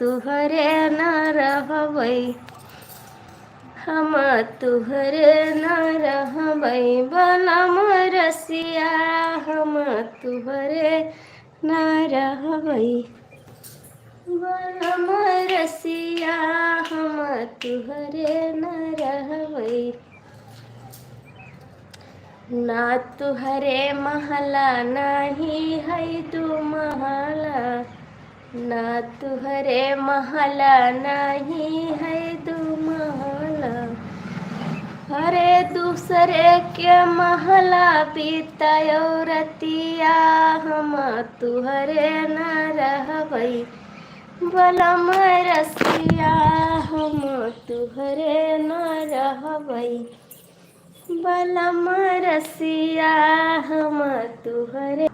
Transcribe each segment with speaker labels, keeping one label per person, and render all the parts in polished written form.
Speaker 1: तुहरे न रहबै, हम तुहरे न रहबै बलम रसिया, हम तुहरे न रहबै बलम रसिया, हम तुहरे न रहबै। ना तुहरे महला नहीं है दू महला, ना तुहरे महला नहीं है दू महला, हरे दूसरे के महला बीतायो रतिया, हम तुहरे न रहबै बलम रसिया, हम तुहरे न रहबै बलम रसिया, हम तुहरे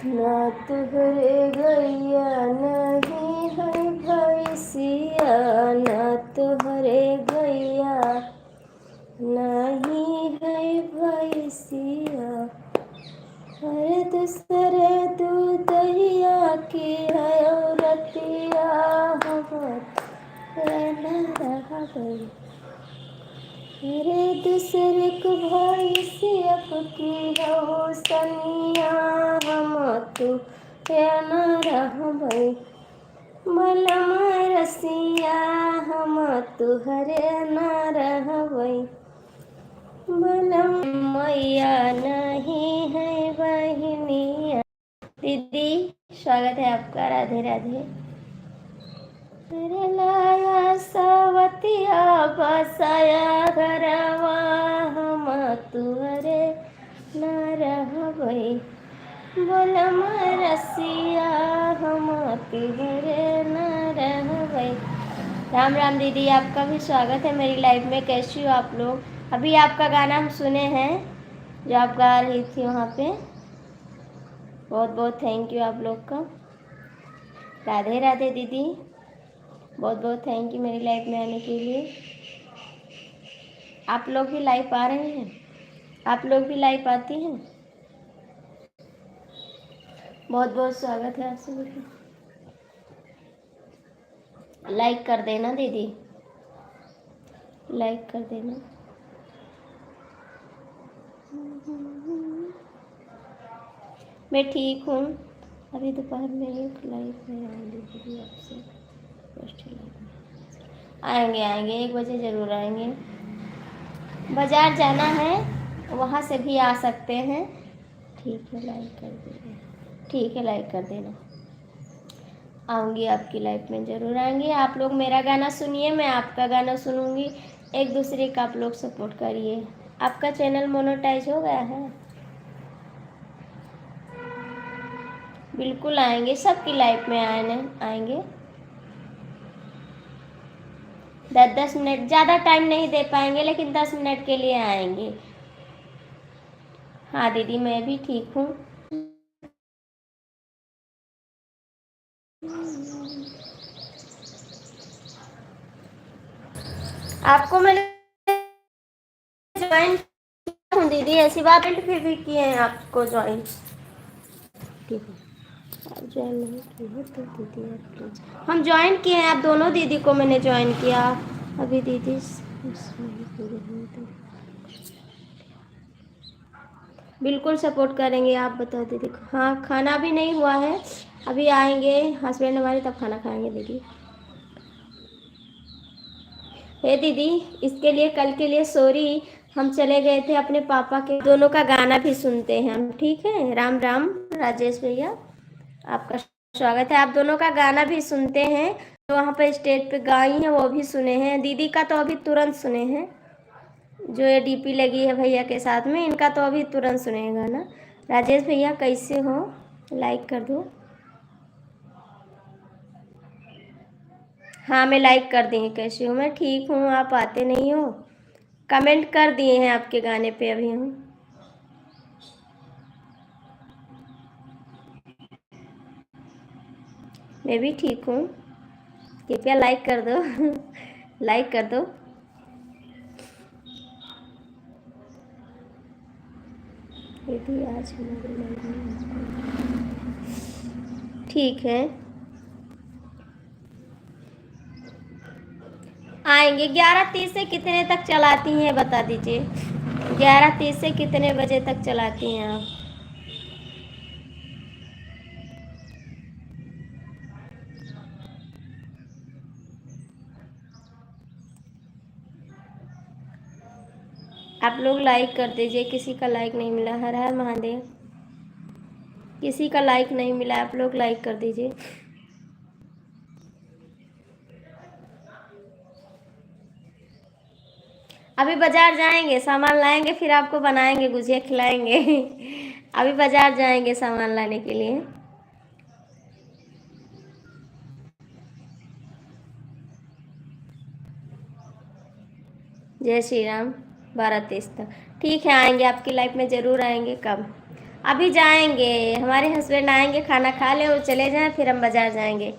Speaker 1: ना तुहरे गैया नहीं है भैंसिया, ना तुहरे गैया नहीं है भैंसिया, हर दूसरे दूधैया की है रतिया, हम न रहबै, अरे दूसरे को भैंसिया की हो सनिया, हम न रहबै बलम रसिया, हम तुहरे न रहबै बलम मैया नहीं है बहनिया। दीदी स्वागत है आपका, राधे राधे। लाया सवतिया बसाया घरवा, हम तुहरे न रहबै बलम रसिया, हम तुहरे न रहबै। राम राम दीदी, आपका भी स्वागत है मेरी लाइफ में। कैसी हो आप लोग? अभी आपका गाना हम सुने हैं जो आप गा रही थी वहाँ पे, बहुत बहुत थैंक यू आप लोग का। राधे राधे दीदी, बहुत बहुत थैंक यू मेरी लाइफ में आने के लिए। आप लोग भी लाइव आ रहे हैं? आप लोग भी लाइव आती हैं? बहुत बहुत स्वागत है आप सभी का। लाइक कर देना दीदी, लाइक कर देना। मैं ठीक हूँ, अभी दोपहर में एक लाइव में आऊँगी दीदी आपसे। आएंगे आएंगे 1 बजे ज़रूर आएंगे। बाज़ार जाना है, वहाँ से भी आ सकते हैं। ठीक है, लाइक कर देना। ठीक है, लाइक कर देना। आऊँगी आपकी लाइफ में, ज़रूर आएंगे। आप लोग मेरा गाना सुनिए, मैं आपका गाना सुनूंगी, एक दूसरे का आप लोग सपोर्ट करिए। आपका चैनल मोनेटाइज हो गया है? बिल्कुल आएंगे, सबकी लाइफ में आएंगे। 10-10 मिनट, ज़्यादा टाइम नहीं दे पाएंगे, लेकिन 10 मिनट के लिए आएंगे। हाँ दीदी, मैं भी ठीक हूँ। आपको मैंने ज्वाइन किया हूँ दीदी, ऐसी बात फिर भी किए हैं आपको ज्वाइन। ठीक है, आप ज्वाइन नहीं किए हैं तो दीदी आप प्लीज, हम ज्वाइन किए हैं। आप दोनों दीदी को मैंने ज्वाइन किया अभी दीदी। बिल्कुल सपोर्ट करेंगे, आप बताओ दीदी। हाँ, खाना भी नहीं हुआ है, अभी आएंगे हस्बैंड हमारे, तब खाना खाएंगे दीदी। हे दीदी, इसके लिए कल के लिए सॉरी, हम चले गए थे अपने पापा के। दोनों का गाना भी सुनते हैं हम, ठीक है? राम राम राजेश भैया, आपका स्वागत है। आप दोनों का गाना भी सुनते हैं, तो वहाँ पे स्टेज पे गाई हैं वो भी सुने हैं। दीदी का तो अभी तुरंत सुने हैं, जो ये डीपी लगी है भैया के साथ में, इनका तो अभी तुरंत सुनेगा ना। राजेश भैया कैसे हो? लाइक कर दो। हाँ, मैं लाइक कर दी। कैसी हूँ? मैं ठीक हूँ, आप आते नहीं हो। कमेंट कर दिए हैं आपके गाने पे अभी हम। मैं भी ठीक हूँ, कृपया लाइक कर दो लाइक कर दो। यदि आज हमारे लाइफ में, ठीक है, आएंगे। 11:30 से कितने तक चलाती हैं बता दीजिए। 11:30 से कितने बजे तक चलाती हैं आप? आप लोग लाइक कर दीजिए। किसी का लाइक नहीं मिला। हर हर महादेव। किसी का लाइक नहीं मिला, आप लोग लाइक कर दीजिए। अभी बाजार जाएंगे, सामान लाएंगे, फिर आपको बनाएंगे गुजिया, खिलाएंगे। अभी बाजार जाएंगे सामान लाने के लिए। जय श्री राम। 12:30 तक ठीक है, आएंगे आपकी लाइफ में, ज़रूर आएंगे। कब? अभी जाएंगे, हमारे हस्बैंड आएंगे, खाना खा ले और चले जाएं, फिर हम बाजार जाएंगे।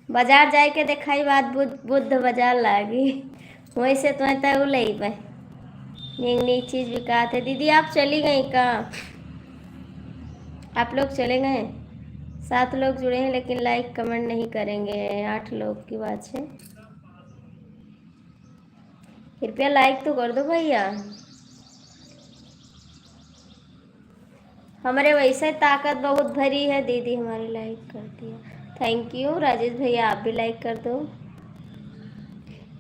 Speaker 1: बाजार जाए के देखाई बात बुद्ध बाजार लागी। वैसे तो तय ले पाए नीक नीक चीज़ बिका थे। दीदी आप चली गई कहाँ? आप लोग चले गए? 7 लोग जुड़े हैं लेकिन लाइक कमेंट नहीं करेंगे। 8 लोग की बात है। कृपया लाइक तो कर दो भैया। हमारे वैसे ताकत बहुत भरी है। दीदी हमारी लाइक कर दिया, थैंक यू। राजेश भैया आप भी लाइक कर दो।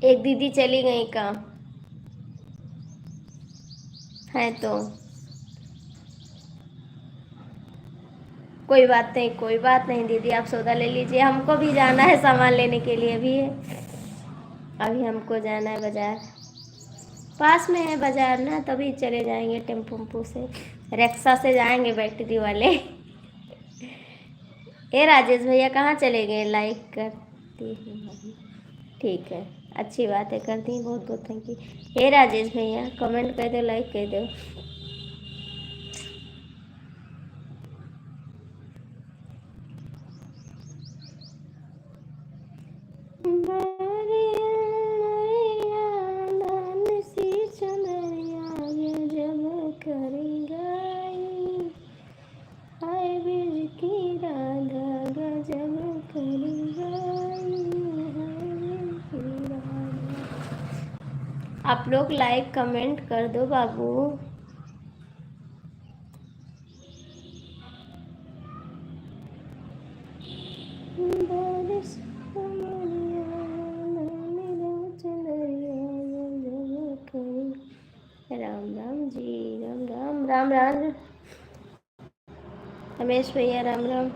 Speaker 1: एक दीदी चली गई कहाँ है? तो कोई बात नहीं, कोई बात नहीं दीदी, आप सौदा ले लीजिए। हमको भी जाना है सामान लेने के लिए। अभी हमको जाना है बाजार। पास में है बाजार ना, तभी चले जाएंगे टेम्पो से, रिक्शा से जाएंगे बैटरी वाले। ए राजेश भैया कहाँ चले गए? लाइक करती हैं, ठीक है, अच्छी बात है, करती हैं, बहुत बहुत थैंक यू। हे राजेश भैया कमेंट कर दो, लाइक कर दो। आप लोग लाइक कमेंट कर दो बाबू। राम राम जी, राम राम, राम राम। रमेश भैया राम राम।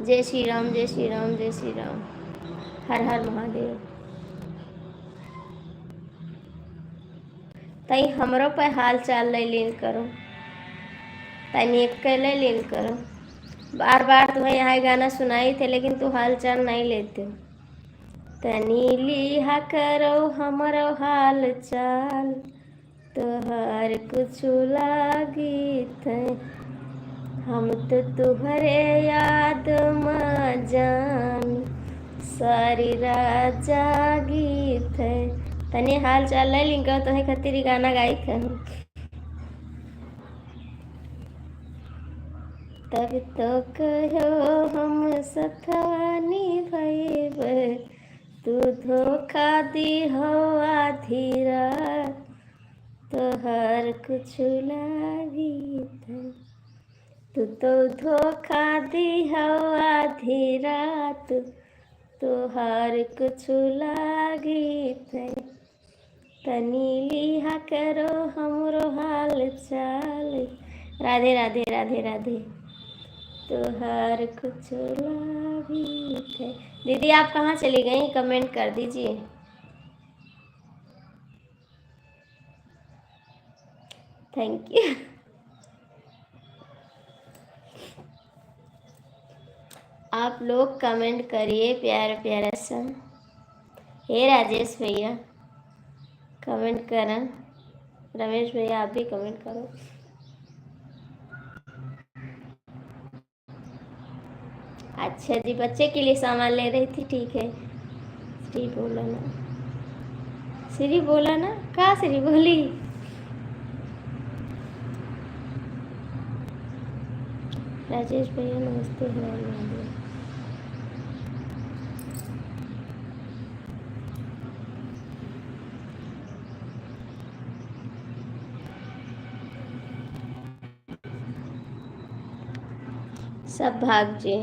Speaker 1: जय श्री राम, जय श्री राम, जय श्री राम। हर हर महादेव। तई हमरो पे हाल चाल ले लीन करो, तनी एक के ले लीन करो। बार बार तुम्हें यहाँ गाना सुनाई थे लेकिन तू हाल चाल नहीं लेते हो। तनी लिहा करो हमरो हाल चाल, तोहर कुछ लागी थे। हम तो तुहरे याद में जान, सारी रात जागी थे। तनी हाल चाल ले लिंक तो खातिर गाना गाई थे। तब तो कहो हम सथानी भैब, तू धोखा दी हो आधी रात, तोहर कुछ लागी था। तू तो धोखा दी हो आधी रात, तोहर कुछ लागी थे। तनी लिहा करो हमरो हाल चाल। राधे राधे राधे राधे। तोहर कुछ लागी थे। दीदी आप कहाँ चली गई? कमेंट कर दीजिए। Thank you. आप लोग कमेंट करिए प्यारा प्यारा सा। हे राजेश भैया कमेंट करा। रमेश भैया आप भी कमेंट करो। अच्छा जी, बच्चे के लिए सामान ले रही थी, ठीक है। श्री बोला ना, श्री बोला ना, कहाँ श्री बोली? राजेश भैया नमस्ते। हर महादेव। सब भाग जे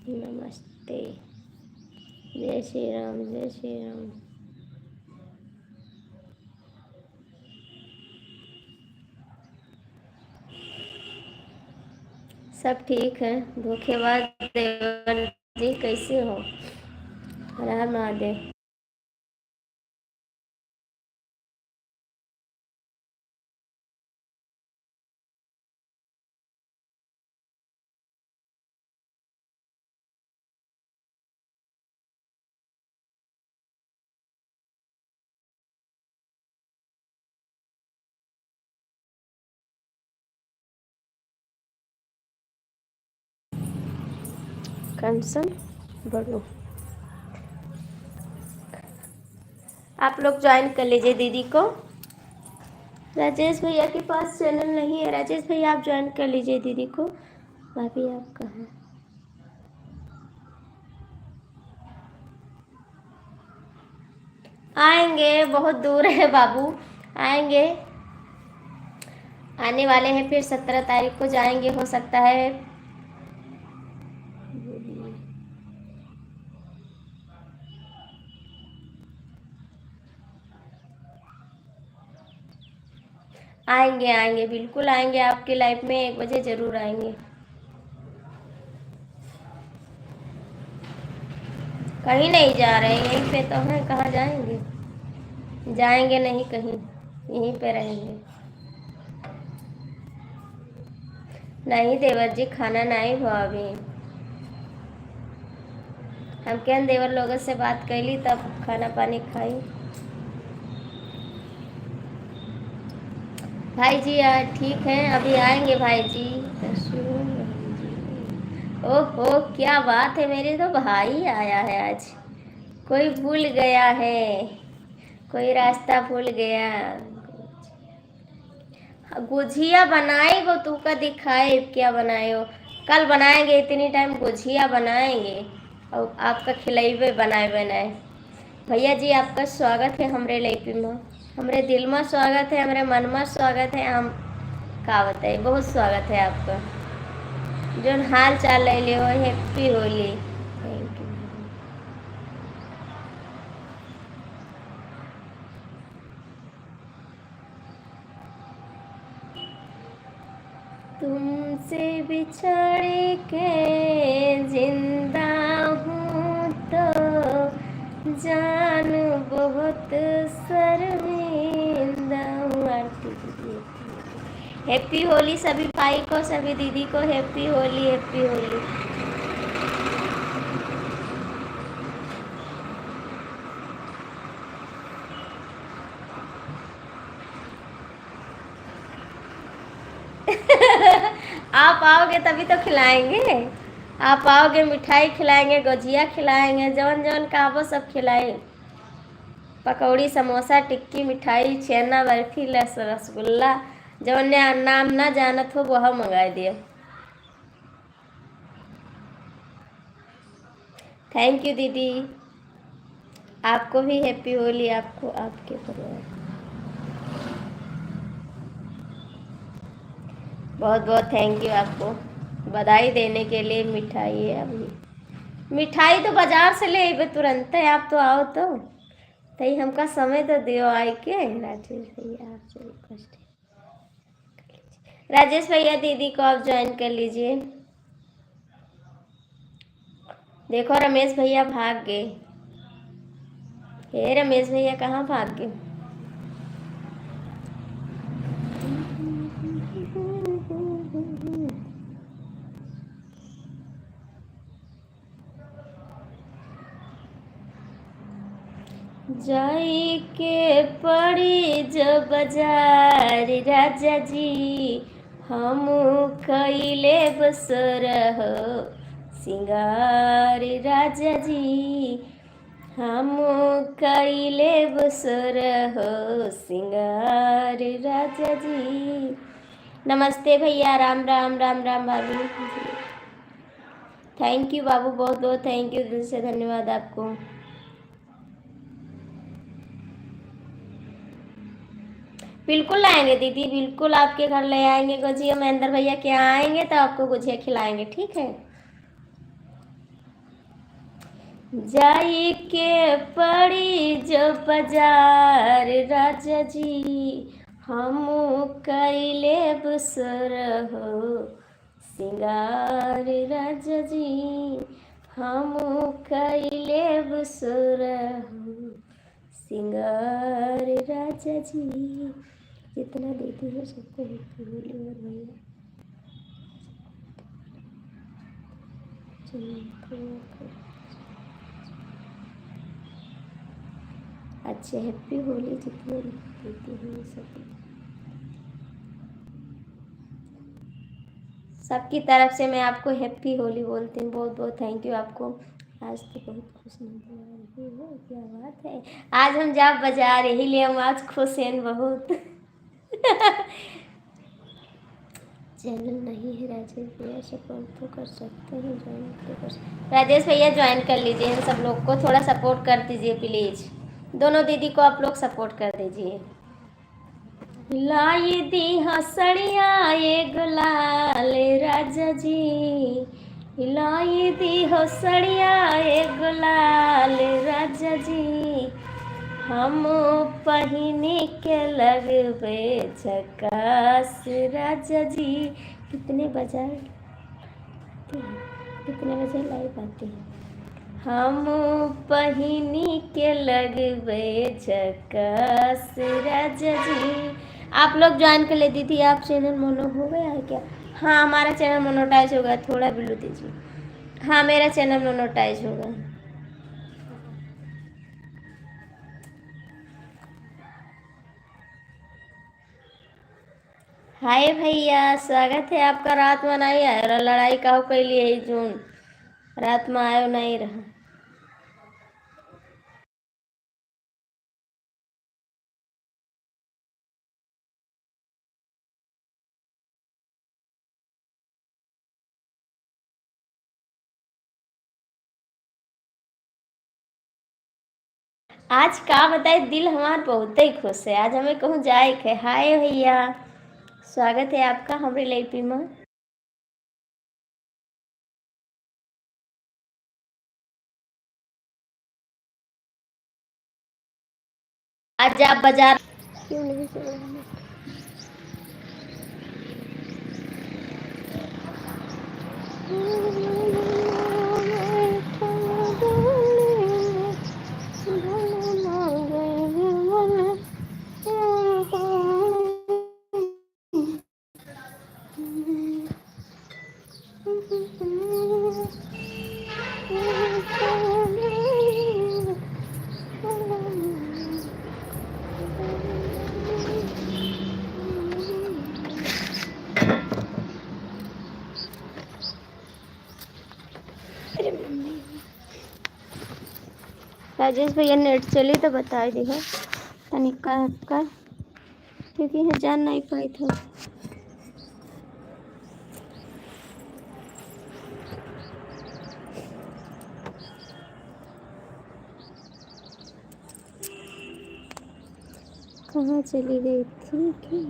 Speaker 1: नमस्ते। जय श्री राम, जय श्री राम। सब ठीक है। धोखेबाज देवर जी कैसे हो? हर हर महादेव। कंसन बड़ो, आप लोग ज्वाइन कर लीजिए दीदी को। राजेश भैया के पास चैनल नहीं है। राजेश भैया आप ज्वाइन कर लीजिए दीदी को। भाभी आप कहाँ? आएंगे, बहुत दूर है बाबू। आएंगे, आने वाले हैं। फिर 17 तारीख को जाएंगे, हो सकता है। आएंगे आएंगे, बिल्कुल आएंगे। आपकी लाइफ में 1 बजे जरूर आएंगे। कहीं नहीं जा रहे, यहीं पे तो हैं। कहाँ जाएंगे? जाएंगे नहीं कहीं, यहीं पे रहेंगे। नहीं देवर जी, खाना नहीं हुआ अभी। हम क्या देवर लोगों से बात कैली तब खाना पानी खाई। भाई जी ठीक है, अभी आएंगे भाई जी। ओहो क्या बात है, मेरे तो भाई आया है आज। कोई भूल गया है, कोई रास्ता भूल गया। गुझिया बनाए वो तू का दिखाए क्या बनाए हो। कल बनाएंगे, इतनी टाइम गुझिया बनाएंगे और आपका खिलाइबे बनाए बनाए। भैया जी आपका स्वागत है हमरे लाइफ में, हमरे दिल में स्वागत है, हमरे मन में स्वागत है। हम का बताए, बहुत स्वागत है आपका। जो हाल चाल ले लियो, हैप्पी होली। Thank you. तुमसे बिछड़ के जिंदा हूँ तो जान बहुत शर्मिंदा हूँ। हैप्पी होली सभी भाई को, सभी दीदी को हैप्पी होली, हैप्पी होली। आप आओगे तभी तो खिलाएंगे। आप आओगे, मिठाई खिलाएंगे, गुजिया खिलाएंगे, जवन जवन का वो सब खिलाए। पकौड़ी, समोसा, टिक्की, मिठाई, छेना, बर्फी, रसगुल्ला, जवन ने नाम ना जानत हो वह मंगा दियो। थैंक यू दीदी, आपको भी हैप्पी होली, आपको, आपके परिवार। बहुत बहुत थैंक यू आपको बधाई देने के लिए। मिठाई है अभी, मिठाई तो बाजार से ले आइबे तुरंत है। आप तो आओ तो तई हमका समय तो दियो आई के। राजेश भैया आपसे रिक्वेस्ट है, राजेश भैया दीदी को आप ज्वाइन कर लीजिए। देखो रमेश भैया भाग गए। हे रमेश भैया कहाँ भाग गए? जाई के पड़ी जब बाजार राजा जी, हम कइले बसर हो सिंगार राजा जी, हम कैले बसर हो सिंगार राजा जी। नमस्ते भैया, राम राम राम राम भाभी। थैंक यू बाबू, बहुत बहुत थैंक यू, दिल से धन्यवाद आपको। बिल्कुल लाएंगे दीदी, बिल्कुल आपके घर ले आएंगे गुजिया। महेंद्र भैया के यहाँ आएंगे तो आपको गुजिया खिलाएंगे, ठीक है। जाई के पड़ी जो बाजार राजा जी, हम कैले बसर हो सिंगार राजा जी, हम कैले बसर हो सिंगार राजा जी। जितना देती हो सबको बोली और भैया अच्छे हैप्पी होली। जितने देती हूँ सबकी तरफ से मैं आपको हैप्पी होली बोलती हूँ। बहुत बहुत थैंक यू आपको। आज तो बहुत खुश नजर आ रही हो, क्या बात है। आज हम जा बाजार, यही लिए हम आज खुश हैं बहुत। चैनल नहीं है राजेश भैया, सपोर्ट तो कर सकते हैं, ज्वाइन तो कर सकते। राजेश भैया ज्वाइन कर लीजिए, हम सब लोग को थोड़ा सपोर्ट कर दीजिए प्लीज। दोनों दीदी को आप लोग सपोर्ट कर दीजिए। लाई दी हसड़िया ये गुलाल राजा जी, लाई दी हसड़िया ये गुलाल राजा जी, हम पहिने के लगबे झकास राजा जी। कितने बजे लाइव आते हैं? हम पहिनी के लगबे झकास राजा जी। आप लोग ज्वाइन कर ले दीदी। आप चैनल मोनो हो गया है क्या? हाँ हमारा चैनल मोनोटाइज हो गया, थोड़ा बिल्लू दीजिए। हाँ मेरा चैनल मोनोटाइज हो गया। हाय भैया, स्वागत है आपका। रात में नहीं आया, लड़ाई का हो के लिए जून रात में आयो नहीं रहा। आज का बताए, दिल हमार बहुत ही खुश है। आज हमें कहूँ जाए के। हाय भैया, स्वागत है आपका हमारे लाइफ में। आज आप बाजार क्यों नहीं चल रहे हैं? राजेश भैया नेट चली तो बता दी हो तनिका का, क्योंकि यहाँ जान नहीं पाई था। कहाँ चली गई थी कि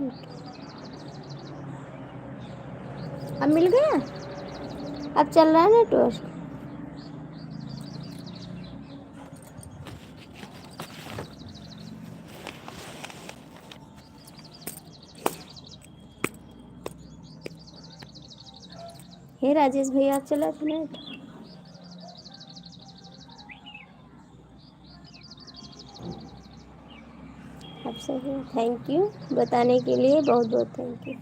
Speaker 1: अब मिल गया? अब चल रहा है नेटवर्क? हे राजेश भैया आप चला था नेट? अब सही है। थैंक यू बताने के लिए, बहुत बहुत थैंक यू।